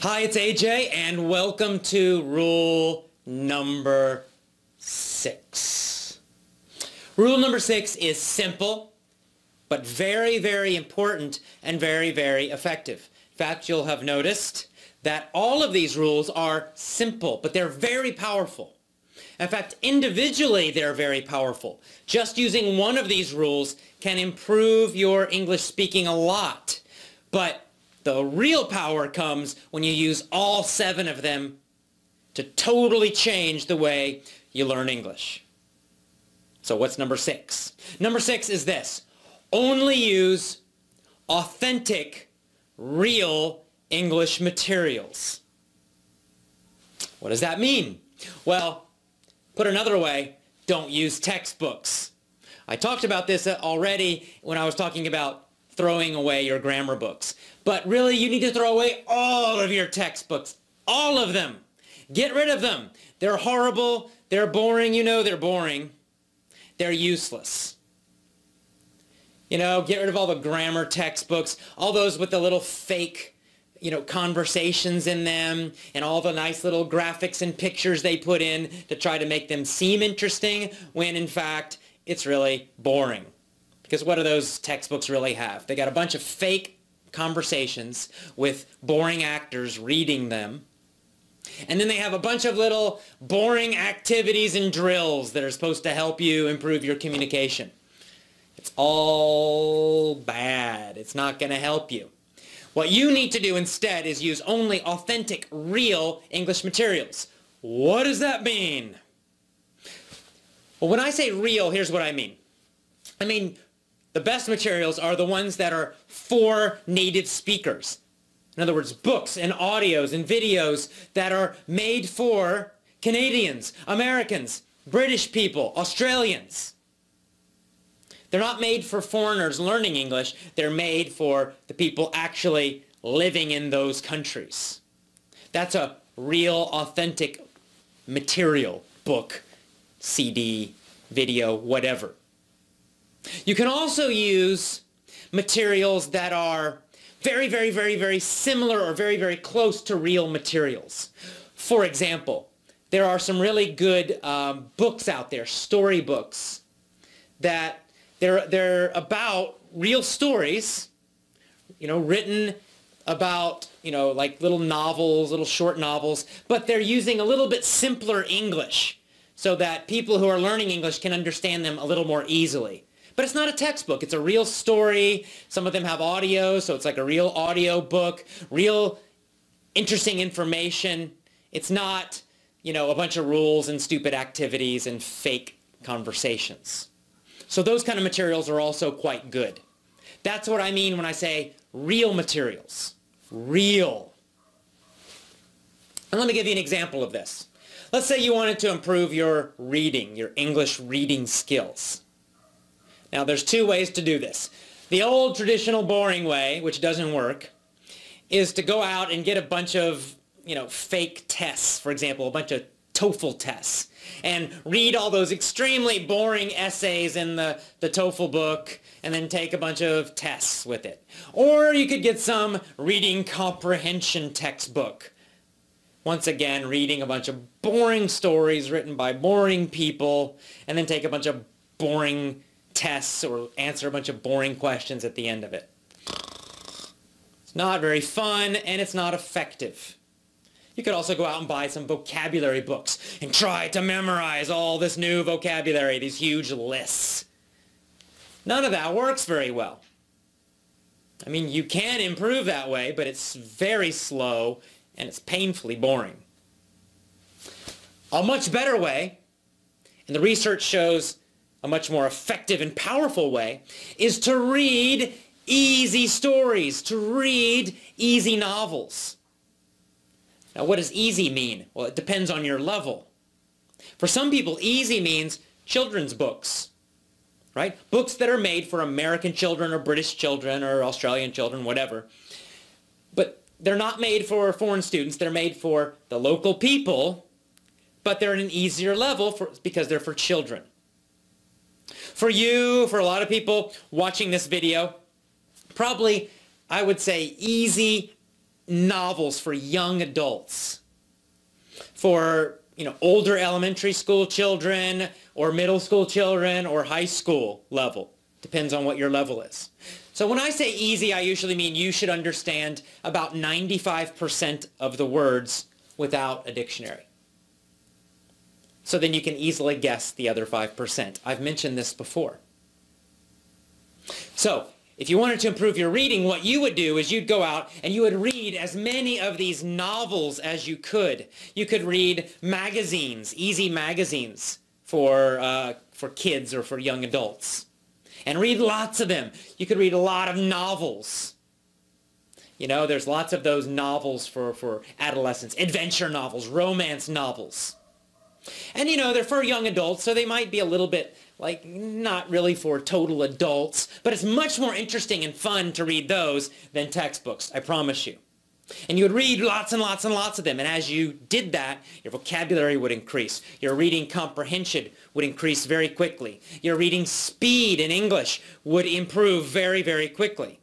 Hi, it's AJ, and welcome to rule number 6. Rule number 6 is simple, but very, very important and very, very effective. In fact, you'll have noticed that all of these rules are simple, but they're very powerful. In fact, individually, they're very powerful. Just using one of these rules can improve your English speaking a lot, but the real power comes when you use all 7 of them to totally change the way you learn English. So what's number 6? Number 6 is this: only use authentic, real English materials. What does that mean? Well, put another way, don't use textbooks. I talked about this already when I was talking about throwing away your grammar books. But really, you need to throw away all of your textbooks. All of them. Get rid of them. They're horrible. They're boring. You know they're boring. They're useless. You know, get rid of all the grammar textbooks, all those with the little fake, conversations in them, and all the nice little graphics and pictures they put in to try to make them seem interesting, when in fact, it's really boring. Because what do those textbooks really have? They got a bunch of fake conversations with boring actors reading them. And then they have a bunch of little boring activities and drills that are supposed to help you improve your communication. It's all bad. It's not going to help you. What you need to do instead is use only authentic, real English materials. What does that mean? Well, when I say real, here's what I mean. The best materials are the ones that are for native speakers. In other words, books and audios and videos that are made for Canadians, Americans, British people, Australians. They're not made for foreigners learning English. They're made for the people actually living in those countries. That's a real, authentic material, book, CD, video, whatever. You can also use materials that are very, very, very, very similar or very, very close to real materials. For example, there are some really good books out there, storybooks, that they're about real stories, written about, like little novels, little short novels, but they're using a little bit simpler English so that people who are learning English can understand them a little more easily. But it's not a textbook. It's a real story. Some of them have audio, so it's like a real audio book, real interesting information. It's not, a bunch of rules and stupid activities and fake conversations. So those kind of materials are also quite good. That's what I mean when I say real materials. Real. And let me give you an example of this. Let's say you wanted to improve your reading, your English reading skills. Now, there's 2 ways to do this. The old traditional boring way, which doesn't work, is to go out and get a bunch of, fake tests, for example, a bunch of TOEFL tests, and read all those extremely boring essays in the TOEFL book, and then take a bunch of tests with it. Or you could get some reading comprehension textbook. Once again, reading a bunch of boring stories written by boring people, and then take a bunch of boring tests or answer a bunch of boring questions at the end of it. It's not very fun, and it's not effective. You could also go out and buy some vocabulary books and try to memorize all this new vocabulary, these huge lists. None of that works very well. You can improve that way, but it's very slow and it's painfully boring. A much better way, and the research shows a much more effective and powerful way, is to read easy stories, to read easy novels. Now, what does easy mean? Well, it depends on your level. For some people, easy means children's books, right? Books that are made for American children or British children or Australian children, whatever. But they're not made for foreign students. They're made for the local people, but they're at an easier level because they're for children. For you, for a lot of people watching this video, probably I would say easy novels for young adults, for older elementary school children or middle school children or high school level. Depends on what your level is. So when I say easy, I usually mean you should understand about 95% of the words without a dictionary. So then you can easily guess the other 5%. I've mentioned this before. So if you wanted to improve your reading, what you would do is you'd go out and you would read as many of these novels as you could. You could read magazines, easy magazines for kids or for young adults. And read lots of them. You could read a lot of novels. There's lots of those novels for adolescents. Adventure novels, romance novels. And they're for young adults, so they might be a little bit not really for total adults, but it's much more interesting and fun to read those than textbooks, I promise you. And you would read lots and lots and lots of them, and as you did that, your vocabulary would increase. Your reading comprehension would increase very quickly. Your reading speed in English would improve very, very quickly.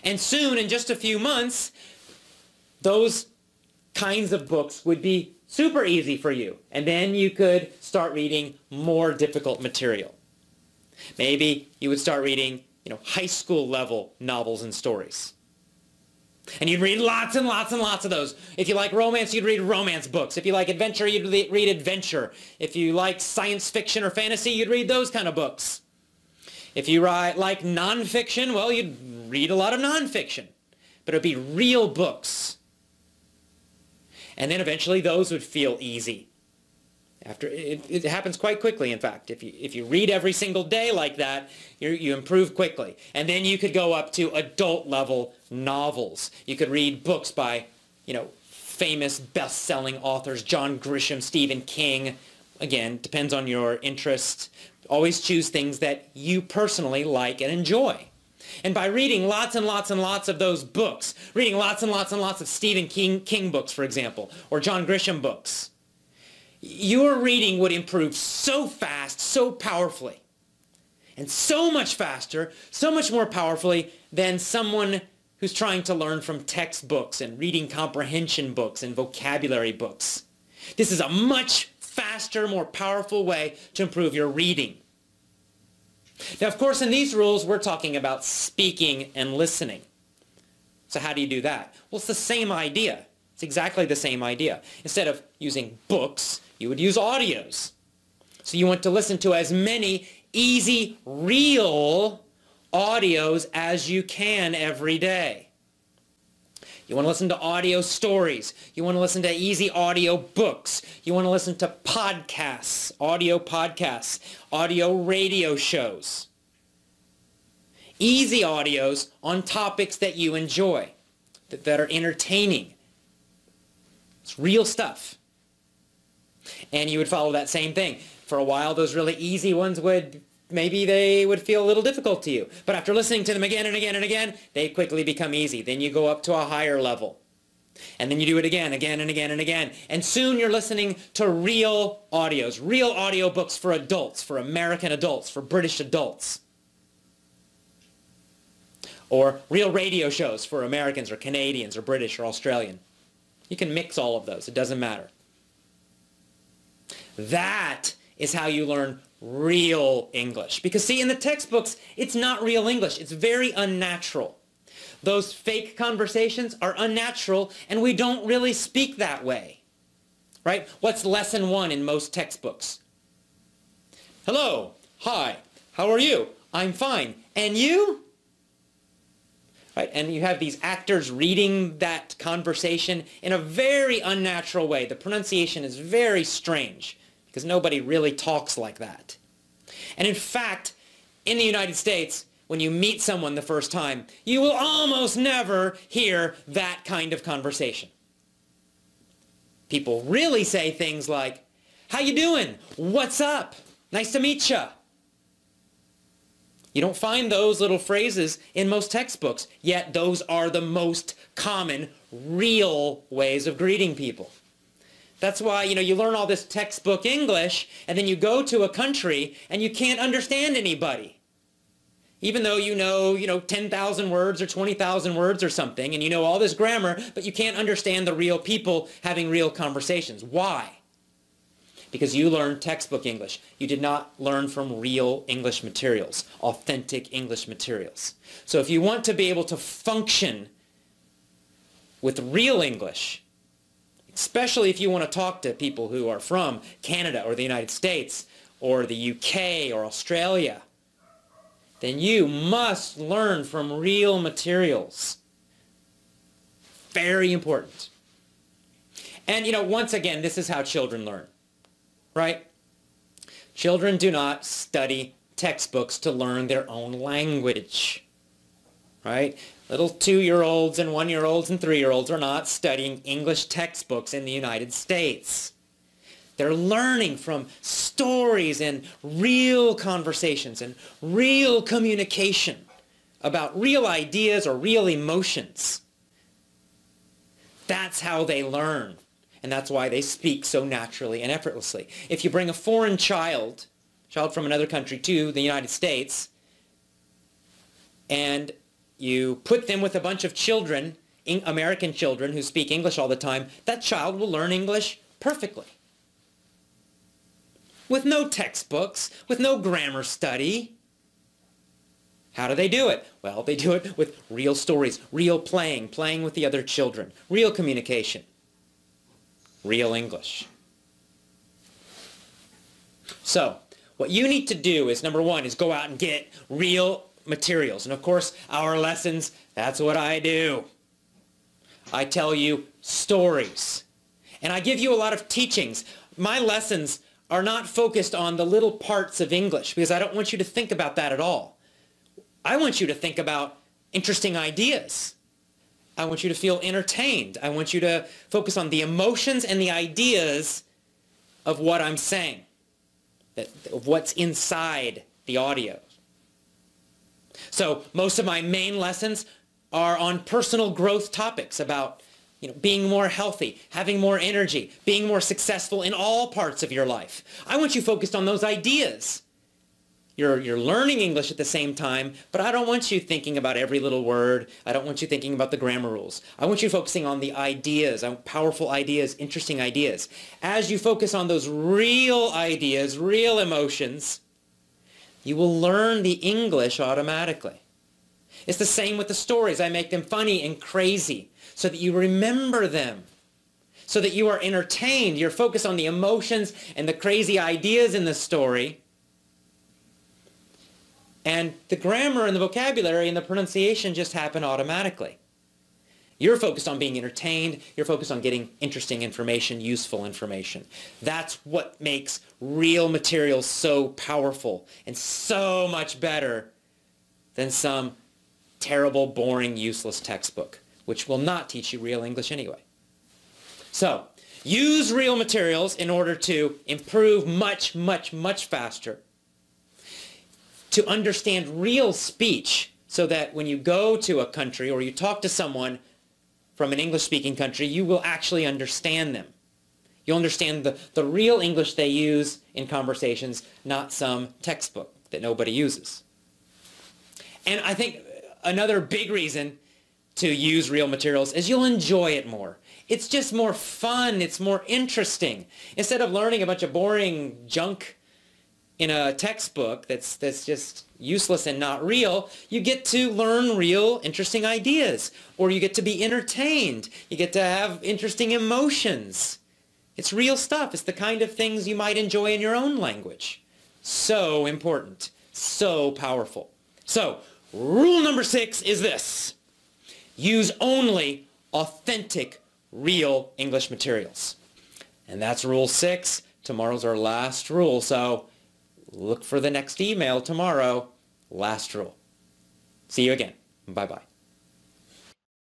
And soon, in just a few months, those kinds of books would be super easy for you. And then you could start reading more difficult material. Maybe you would start reading, high school level novels and stories. And you'd read lots and lots and lots of those. If you like romance, you'd read romance books. If you like adventure, you'd read adventure. If you like science fiction or fantasy, you'd read those kind of books. If you like nonfiction, well, you'd read a lot of nonfiction. But it would be real books. And then eventually those would feel easy. It happens quite quickly, in fact. If you read every single day like that, you improve quickly. And then you could go up to adult-level novels. You could read books by, famous best-selling authors, John Grisham, Stephen King. Again, depends on your interest. Always choose things that you personally like and enjoy. And by reading lots and lots and lots of those books, reading lots and lots and lots of Stephen King books, for example, or John Grisham books, your reading would improve so fast, so powerfully, and so much faster, so much more powerfully than someone who's trying to learn from textbooks and reading comprehension books and vocabulary books. This is a much faster, more powerful way to improve your reading. Now, of course, in these rules, we're talking about speaking and listening. So how do you do that? Well, it's the same idea. It's exactly the same idea. Instead of using books, you would use audios. So you want to listen to as many easy, real audios as you can every day. You want to listen to audio stories. You want to listen to easy audio books. You want to listen to podcasts, audio radio shows. Easy audios on topics that you enjoy, that are entertaining. It's real stuff. And you would follow that same thing. For a while, those really easy ones maybe they would feel a little difficult to you. But after listening to them again and again and again, they quickly become easy. Then you go up to a higher level. And then you do it again and again and again. And soon you're listening to real audios, real audio books for adults, for American adults, for British adults. Or real radio shows for Americans or Canadians or British or Australian. You can mix all of those. It doesn't matter. That is how you learn real English. Because see, in the textbooks, it's not real English. It's very unnatural. Those fake conversations are unnatural, and we don't really speak that way. Right? What's lesson 1 in most textbooks? Hello. Hi. How are you? I'm fine. And you? Right? And you have these actors reading that conversation in a very unnatural way. The pronunciation is very strange because nobody really talks like that. And in fact, in the United States, when you meet someone the first time, you will almost never hear that kind of conversation. People really say things like, "How you doing? What's up? Nice to meet ya." You don't find those little phrases in most textbooks, yet those are the most common, real ways of greeting people. That's why, you learn all this textbook English, and then you go to a country, and you can't understand anybody. Even though you know 10,000 words or 20,000 words or something, and you know all this grammar, but you can't understand the real people having real conversations. Why? Because you learned textbook English. You did not learn from real English materials, authentic English materials. So if you want to be able to function with real English, especially if you want to talk to people who are from Canada or the United States or the UK or Australia, then you must learn from real materials. Very important. And once again, this is how children learn, right? Children do not study textbooks to learn their own language, right? Little 2-year-olds and 1-year-olds and 3-year-olds are not studying English textbooks in the United States. They're learning from stories and real conversations and real communication about real ideas or real emotions. That's how they learn. And that's why they speak so naturally and effortlessly. If you bring a foreign child from another country to the United States, and you put them with a bunch of children, American children who speak English all the time, that child will learn English perfectly. With no textbooks, with no grammar study. How do they do it? Well, they do it with real stories, real playing with the other children, real communication, real English. So, what you need to do is, number one, is go out and get real materials. And of course, our lessons, that's what I do. I tell you stories. And I give you a lot of teachings. My lessons are not focused on the little parts of English, because I don't want you to think about that at all. I want you to think about interesting ideas. I want you to feel entertained. I want you to focus on the emotions and the ideas of what I'm saying, of what's inside the audio. So most of my main lessons are on personal growth topics about being more healthy, having more energy, being more successful in all parts of your life. I want you focused on those ideas. You're learning English at the same time, but I don't want you thinking about every little word. I don't want you thinking about the grammar rules. I want you focusing on the ideas, on powerful ideas, interesting ideas. As you focus on those real ideas, real emotions, you will learn the English automatically. It's the same with the stories. I make them funny and crazy so that you remember them, so that you are entertained. You're focused on the emotions and the crazy ideas in the story. And the grammar and the vocabulary and the pronunciation just happen automatically. You're focused on being entertained. You're focused on getting interesting information, useful information. That's what makes real material so powerful and so much better than some terrible, boring, useless textbook, which will not teach you real English anyway. So, use real materials in order to improve much, much, much faster, to understand real speech so that when you go to a country or you talk to someone from an English-speaking country, you will actually understand them. You'll understand the real English they use in conversations, not some textbook that nobody uses. And I think another big reason to use real materials is you'll enjoy it more. It's just more fun. It's more interesting. Instead of learning a bunch of boring junk in a textbook that's just useless and not real, you get to learn real, interesting ideas. Or you get to be entertained. You get to have interesting emotions. It's real stuff. It's the kind of things you might enjoy in your own language. So important. So powerful. So, rule number 6 is this. Use only authentic, real English materials. And that's rule 6. Tomorrow's our last rule, so look for the next email tomorrow. Last rule. See you again. Bye-bye.